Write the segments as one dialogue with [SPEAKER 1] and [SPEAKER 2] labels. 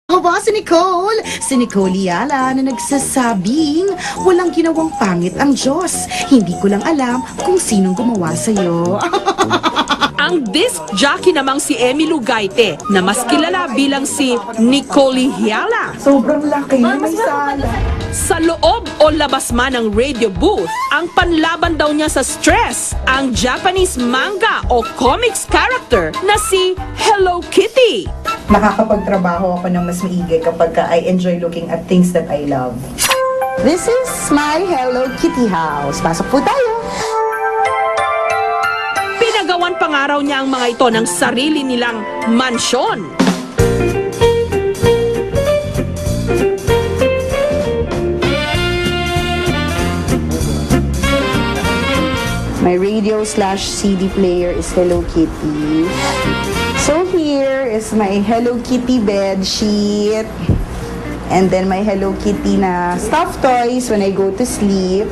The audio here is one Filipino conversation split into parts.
[SPEAKER 1] Aba, si Nicole! Si Nicole Yala na nagsasabing walang ginawang pangit ang Diyos. Hindi ko lang alam kung sinong gumawa sa'yo.
[SPEAKER 2] Ang disc jockey namang si Emmy Lugaite na mas kilala bilang si Nicole Hiala.
[SPEAKER 1] Sobrang laki, may sala.
[SPEAKER 2] Sa loob o labas man ng radio booth, ang panlaban daw niya sa stress, ang Japanese manga o comics character na si Hello Kitty.
[SPEAKER 1] Nakakapagtrabaho ako ng mas maigi kapag I enjoy looking at things that I love. This is my Hello Kitty house. Pasok po tayo.
[SPEAKER 2] Pinagawan pangaraw niya ang mga ito ng sarili nilang mansyon.
[SPEAKER 1] My radio/CD player is Hello Kitty. So here is my Hello Kitty bed sheet. And then my Hello Kitty na stuffed toys when I go to sleep.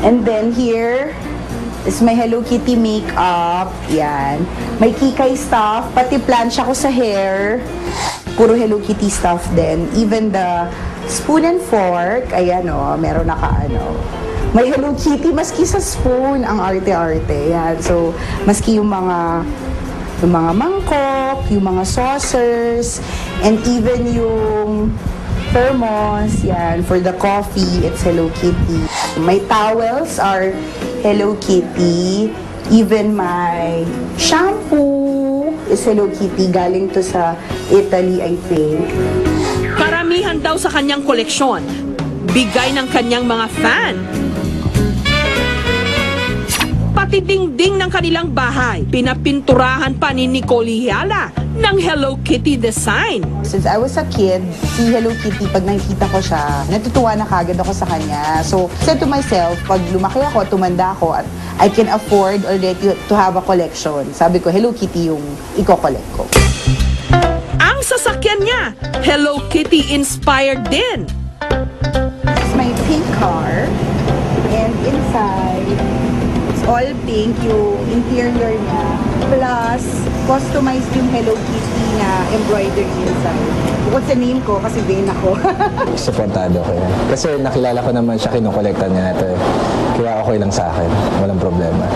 [SPEAKER 1] And then here is my Hello Kitty makeup. Yan. May kikay stuff, pati plancha ko sa hair. Puro Hello Kitty stuff din. Even the spoon and fork, ayan o, meron may Hello Kitty, maski sa spoon, ang arte-arte. Yan. So, maski yung mga mangkok, yung mga saucers, and even yung thermos, yan, for the coffee, it's Hello Kitty. My towels are Hello Kitty. Even my shampoo is Hello Kitty. Galing to sa Italy, I think.
[SPEAKER 2] Karamihan daw sa kanyang koleksyon, bigay ng kanyang mga fan. Pati dingding ng kanilang bahay, pinapinturahan pa ni Nicole Hiala ng Hello Kitty design.
[SPEAKER 1] Since I was a kid, si Hello Kitty, pag nakikita ko siya, natutuwa na kagad ako sa kanya. So, said to myself, pag lumaki ako, tumanda ako, at I can afford already to have a collection. Sabi ko, Hello Kitty yung i-collect ko.
[SPEAKER 2] Ang sasakyan niya, Hello Kitty inspired din.
[SPEAKER 1] It's my pink car, and inside, all pink yung interior niya. Plus, customized yung Hello Kitty na embroidery inside. Bukod sa name ko, kasi vain ako.
[SPEAKER 3] Supportado ko yan. Kasi nakilala ko naman siya, kinukolekta niya na ito eh. Kaya okay lang sa akin. Walang problema.